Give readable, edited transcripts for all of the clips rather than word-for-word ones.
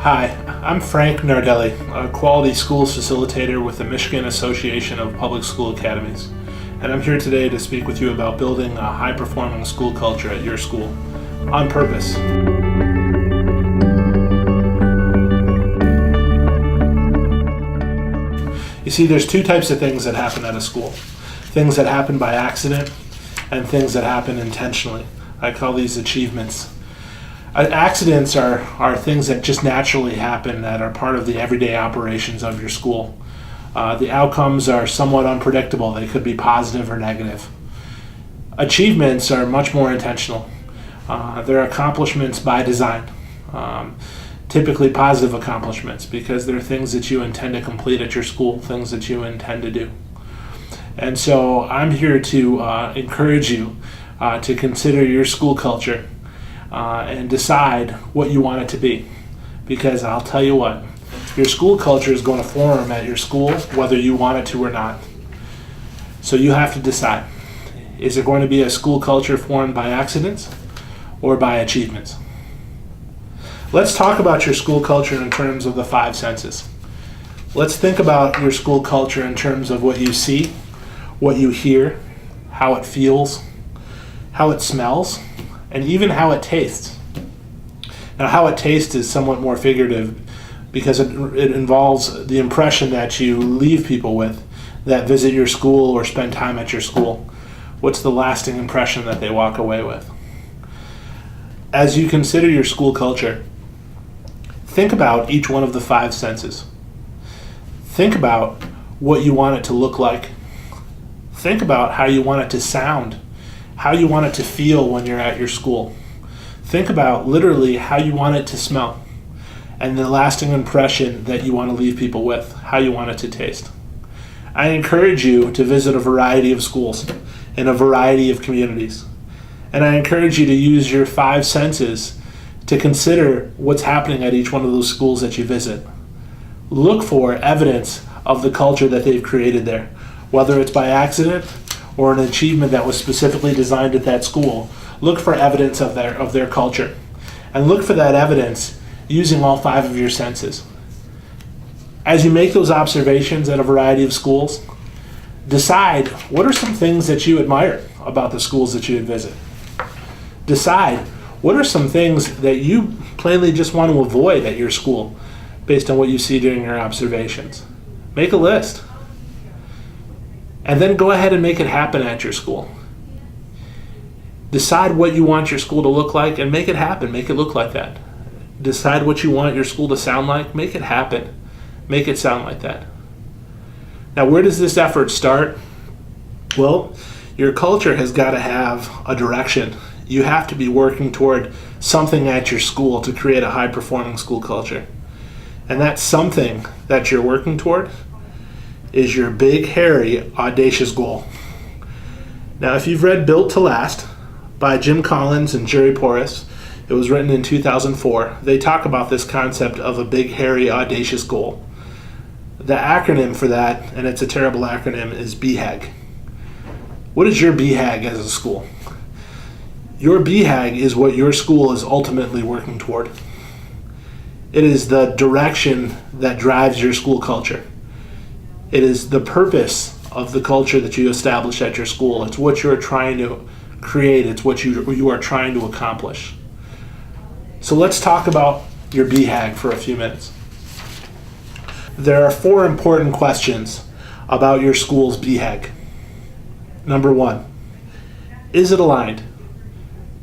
Hi, I'm Frank Nardelli, a quality schools facilitator with the Michigan Association of Public School Academies, and I'm here today to speak with you about building a high-performing school culture at your school, on purpose. You see, there's two types of things that happen at a school. Things that happen by accident and things that happen intentionally. I call these achievements. Accidents are things that just naturally happen that are part of the everyday operations of your school. The outcomes are somewhat unpredictable. They could be positive or negative. Achievements are much more intentional. They're accomplishments by design, typically positive accomplishments, because they're things that you intend to complete at your school, things that you intend to do. And so I'm here to encourage you to consider your school culture and decide what you want it to be. Because I'll tell you what, your school culture is going to form at your school whether you want it to or not. So you have to decide. Is it going to be a school culture formed by accidents or by achievements? Let's talk about your school culture in terms of the five senses. Let's think about your school culture in terms of what you see, what you hear, how it feels, how it smells, and even how it tastes. Now, how it tastes is somewhat more figurative because it involves the impression that you leave people with that visit your school or spend time at your school. What's the lasting impression that they walk away with? As you consider your school culture, think about each one of the five senses. Think about what you want it to look like. Think about how you want it to sound, how you want it to feel when you're at your school. Think about literally how you want it to smell and the lasting impression that you want to leave people with, how you want it to taste. I encourage you to visit a variety of schools in a variety of communities. And I encourage you to use your five senses to consider what's happening at each one of those schools that you visit. Look for evidence of the culture that they've created there, whether it's by accident or an achievement that was specifically designed at that school. Look for evidence of their culture. And look for that evidence using all five of your senses. As you make those observations at a variety of schools, decide what are some things that you admire about the schools that you visit. Decide what are some things that you plainly just want to avoid at your school based on what you see during your observations. Make a list. And then go ahead and make it happen at your school. Decide what you want your school to look like and make it happen. Make it look like that. Decide what you want your school to sound like. Make it happen. Make it sound like that. Now, where does this effort start? Well, your culture has got to have a direction. You have to be working toward something at your school to create a high-performing school culture. And that something that you're working toward is your big, hairy, audacious goal. Now, if you've read Built to Last by Jim Collins and Jerry Porras, it was written in 2004, they talk about this concept of a big, hairy, audacious goal. The acronym for that, and it's a terrible acronym, is BHAG. What is your BHAG as a school? Your BHAG is what your school is ultimately working toward. It is the direction that drives your school culture. It is the purpose of the culture that you establish at your school. It's what you're trying to create. It's what you are trying to accomplish. So let's talk about your BHAG for a few minutes. There are four important questions about your school's BHAG. Number one, is it aligned?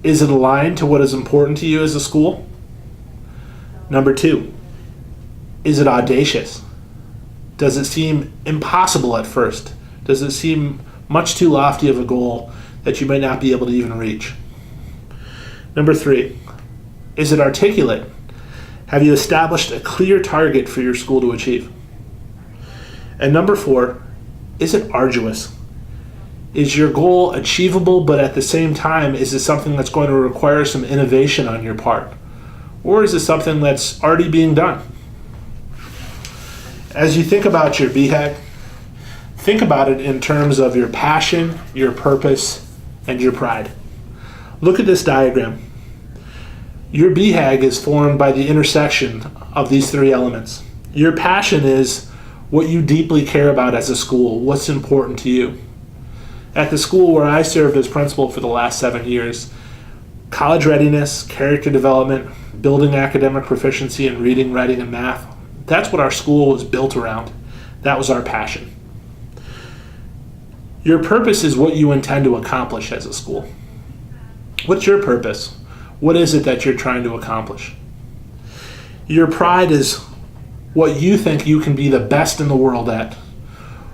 Is it aligned to what is important to you as a school? Number two, is it audacious? Does it seem impossible at first? Does it seem much too lofty of a goal that you might not be able to even reach? Number three, is it articulate? Have you established a clear target for your school to achieve? And number four, is it arduous? Is your goal achievable, but at the same time, is it something that's going to require some innovation on your part? Or is it something that's already being done? As you think about your BHAG, think about it in terms of your passion, your purpose, and your pride. Look at this diagram. Your BHAG is formed by the intersection of these three elements. Your passion is what you deeply care about as a school, what's important to you. At the school where I served as principal for the last 7 years, college readiness, character development, building academic proficiency in reading, writing, and math, that's what our school was built around. That was our passion. Your purpose is what you intend to accomplish as a school. What's your purpose? What is it that you're trying to accomplish? Your pride is what you think you can be the best in the world at.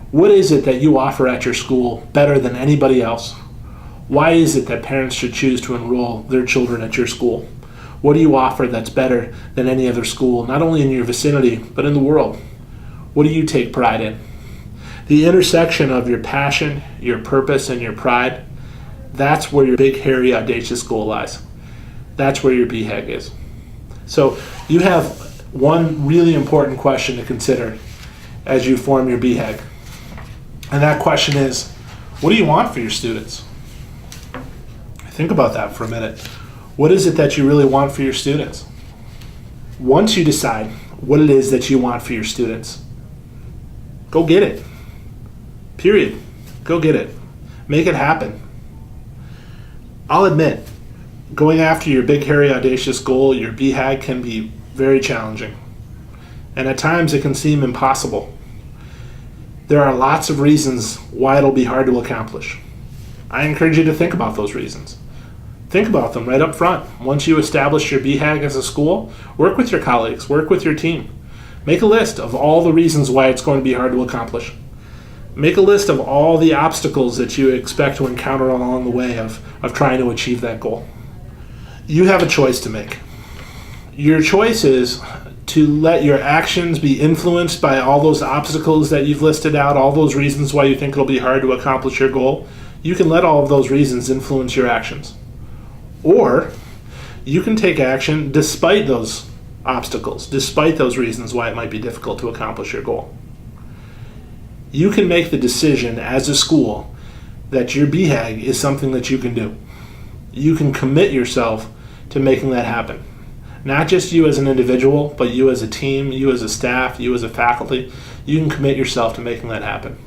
What is it that you offer at your school better than anybody else? Why is it that parents should choose to enroll their children at your school? What do you offer that's better than any other school, not only in your vicinity, but in the world? What do you take pride in? The intersection of your passion, your purpose, and your pride, that's where your big, hairy, audacious goal lies. That's where your BHAG is. So you have one really important question to consider as you form your BHAG. And that question is, what do you want for your students? Think about that for a minute. What is it that you really want for your students? Once you decide what it is that you want for your students, go get it. Period. Go get it. Make it happen. I'll admit, going after your big, hairy, audacious goal, your BHAG, can be very challenging. And at times it can seem impossible. There are lots of reasons why it'll be hard to accomplish. I encourage you to think about those reasons. Think about them right up front. Once you establish your BHAG as a school, work with your colleagues, work with your team. Make a list of all the reasons why it's going to be hard to accomplish. Make a list of all the obstacles that you expect to encounter along the way of trying to achieve that goal. You have a choice to make. Your choice is to let your actions be influenced by all those obstacles that you've listed out, all those reasons why you think it'll be hard to accomplish your goal. You can let all of those reasons influence your actions. Or you can take action despite those obstacles, despite those reasons why it might be difficult to accomplish your goal. You can make the decision as a school that your BHAG is something that you can do. You can commit yourself to making that happen. Not just you as an individual, but you as a team, you as a staff, you as a faculty. You can commit yourself to making that happen.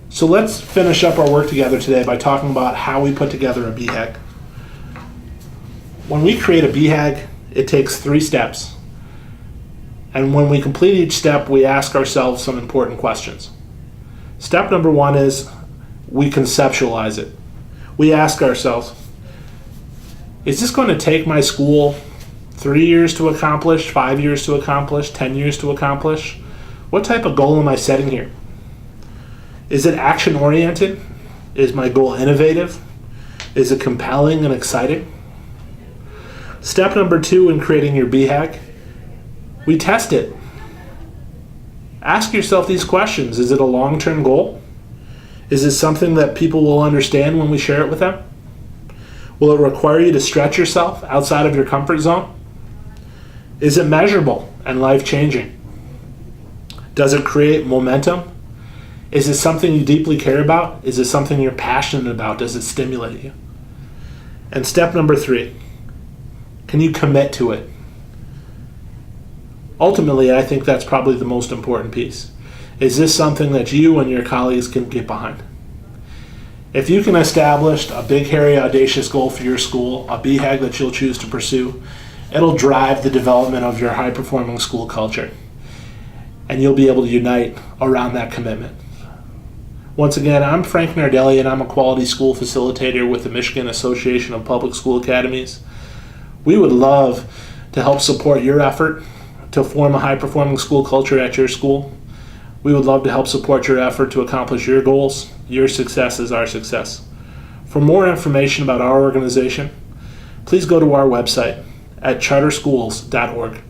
So let's finish up our work together today by talking about how we put together a BHAG. When we create a BHAG, it takes 3 steps. And when we complete each step, we ask ourselves some important questions. Step number 1 is we conceptualize it. We ask ourselves, is this going to take my school 3 years to accomplish, 5 years to accomplish, 10 years to accomplish? What type of goal am I setting here? Is it action-oriented? Is my goal innovative? Is it compelling and exciting? Step number 2 in creating your BHAG, we test it. Ask yourself these questions. Is it a long-term goal? Is it something that people will understand when we share it with them? Will it require you to stretch yourself outside of your comfort zone? Is it measurable and life-changing? Does it create momentum? Is it something you deeply care about? Is it something you're passionate about? Does it stimulate you? And step number 3, can you commit to it? Ultimately, I think that's probably the most important piece. Is this something that you and your colleagues can get behind? If you can establish a big, hairy, audacious goal for your school, a BHAG that you'll choose to pursue, it'll drive the development of your high-performing school culture. And you'll be able to unite around that commitment. Once again, I'm Frank Nardelli, and I'm a quality school facilitator with the Michigan Association of Public School Academies. We would love to help support your effort to form a high-performing school culture at your school. We would love to help support your effort to accomplish your goals. Your success is our success. For more information about our organization, please go to our website at charterschools.org.